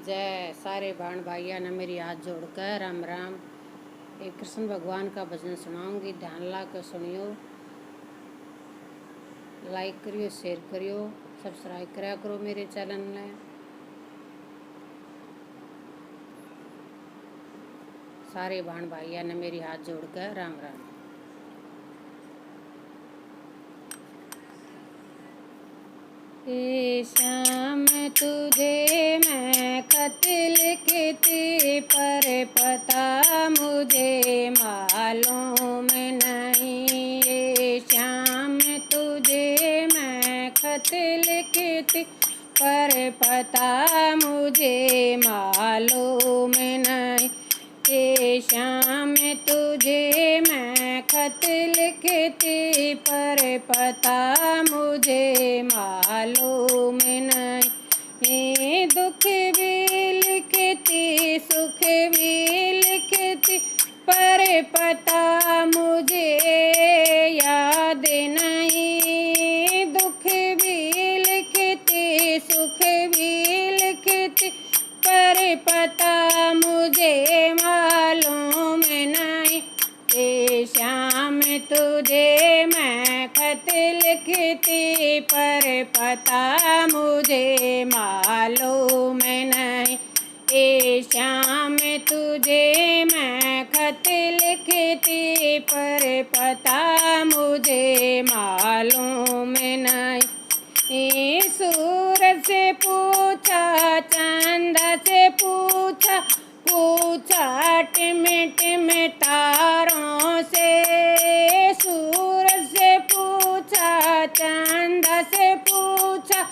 जय। सारे भाण भाइयों ने मेरी हाथ जोड़कर राम राम। एक कृष्ण भगवान का भजन सुनाऊंगी, ध्यान ला कर सुनियो। लाइक करियो, शेयर करियो, सब्सक्राइब करा करो मेरे चैनल ने। सारे भाण भाइयों ने मेरी हाथ जोड़कर राम राम। ए श्याम तुझे मैं खत लिखती, पर पता मुझे मालूम नहीं। ए श्याम तुझे मैं खत लिखती, पर पता मुझे मालूम नहीं। ए श्याम तुझे मैं खत लिखती, पर पता मुझे मालूम नहीं। दुख भी लिखती, सुख भी लिखती, पर पता मुझे याद नहीं। दुख भी लिखती, सुख भी लिखती, पर पता मुझे मालूम नहीं। ए श्याम तुझे मैं खत लिखती, पर पता मुझे मालूम नहीं। ए श्याम तुझे मैं खत लिखती, पर पता मुझे मालूम नहीं। सूरज से पूछा, चांद से पूछा, पूछा टिम टिम तारों से। सूरज से पूछा, चांद से पूछा,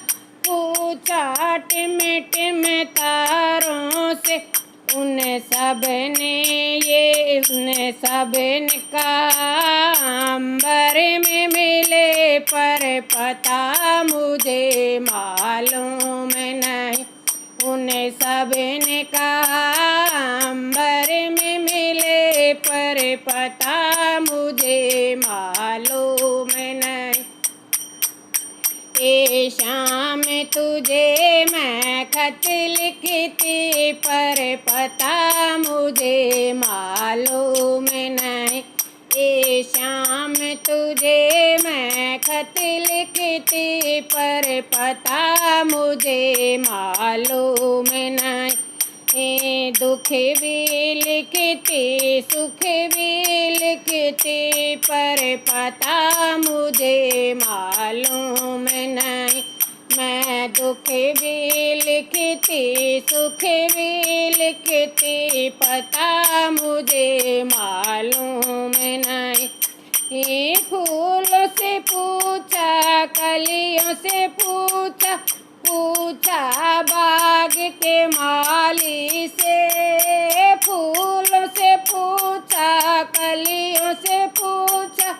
पूछा टिम टिम तारों से। उन सब ने कहा अंबर में मिले, पर पता मुझे मालूम नहीं। उन सब ने कहा अंबर में मिले, पर पता मुझे मालूम नहीं। ए श्याम तुझे मैं खत लिखती, पर पता मुझे मालूम नहीं। ए श्याम तुझे मैं खत लिखती, पर पता मुझे मालूम नहीं। दुख भी लिखती, सुख भी लिखती, पर पता मुझे मालूम नहीं। मैं दुख भी लिखती, सुख भी लिखती, पता मुझे मालूम नहीं। फूलों से पूछा, कलियों से पूछा, पूछा बाग के माली से। फूलों से पूछा, कलियों से पूछा,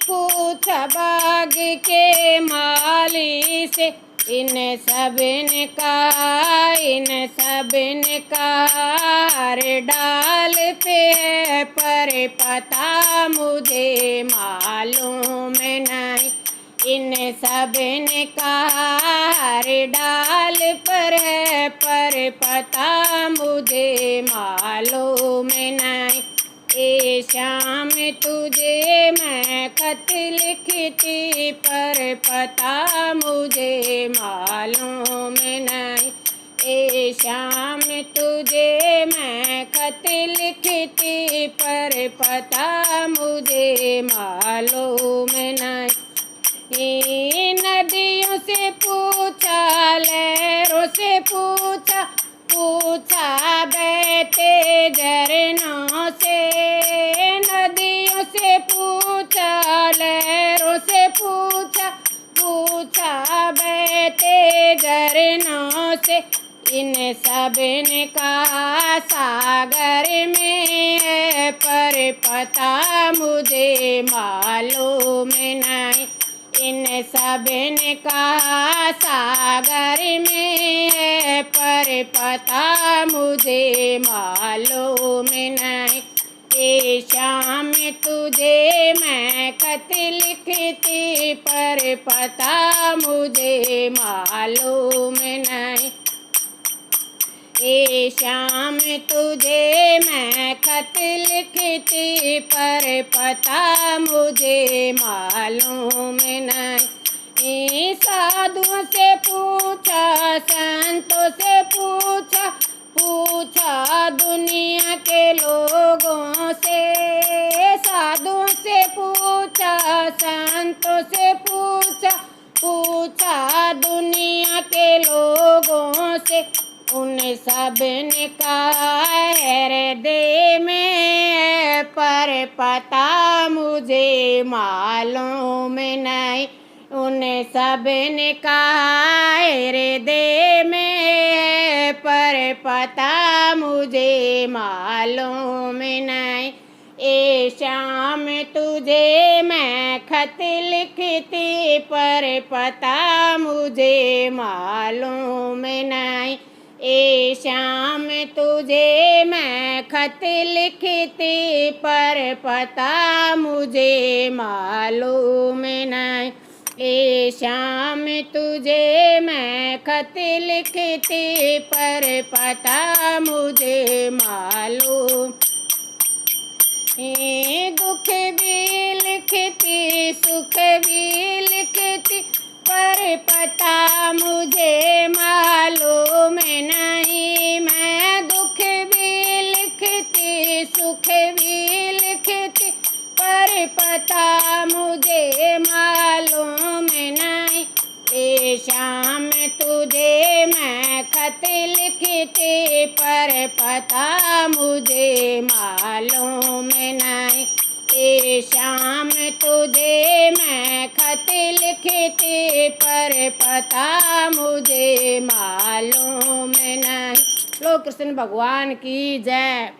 पूछा बाग के माली से। इन सब ने कहा, इन सब ने कहा हर डाल पे है, पर पता मुझे मालूम नहीं। इन सब ने कहा हर डाल पर है, पर पता मुझे मालूम नहीं। ए श्याम तुझे मैं खत लिखती, पर पता मुझे मालूम नहीं। ए श्याम तुझे मैं खत लिखती, पर पता मुझे मालूम नहीं। नदियों से पूछा, लहरों से पूछा, पूछा बहते झरनों से। नदियों से पूछा, लहरों से पूछा, पूछा बहते झरनों से। इन सब ने कहा सागर में है, पर पता मुझे मालूम नहीं। इन सब ने कहा सागर में है, पर पता मुझे मालूम नहीं। ए श्याम तुझे मैं खत लिखती, पर पता मुझे मालूम नहीं। ए श्याम तुझे मैं खत लिखती पर पता मुझे मालूम नहीं। साधुओं से पूछा, संतों से पूछा, पूछा दुनिया के लोगों से। साधुओं से पूछा, संतों से पूछा, पूछा दुनिया के लोगों से। उन सब ने कहा है दे में पर पता मुझे मालूम नहीं। उन सब ने कहा है दे में पर पता मुझे मालूम नहीं। ए श्याम तुझे मैं खत लिखती पर पता मुझे मालूम नहीं। ए श्याम तुझे मैं खत लिखती पर पता मुझे मालूम नहीं। ए श्याम तुझे मैं खत लिखती पर पता मुझे मालूम। दुख भी लिखती, सुख भी लिखती पर पता मुझे मालूम नहीं। मैं दुख भी लिखती, सुख भी लिखती पर पता मुझे मालूम नहीं। ए श्याम तुझे मैं खत लिखती पर पता मुझे मालूम नहीं। ए श्याम तुझे मैं खत लिखती पर पता मुझे मालूम नहीं। लोग कृष्ण भगवान की जय।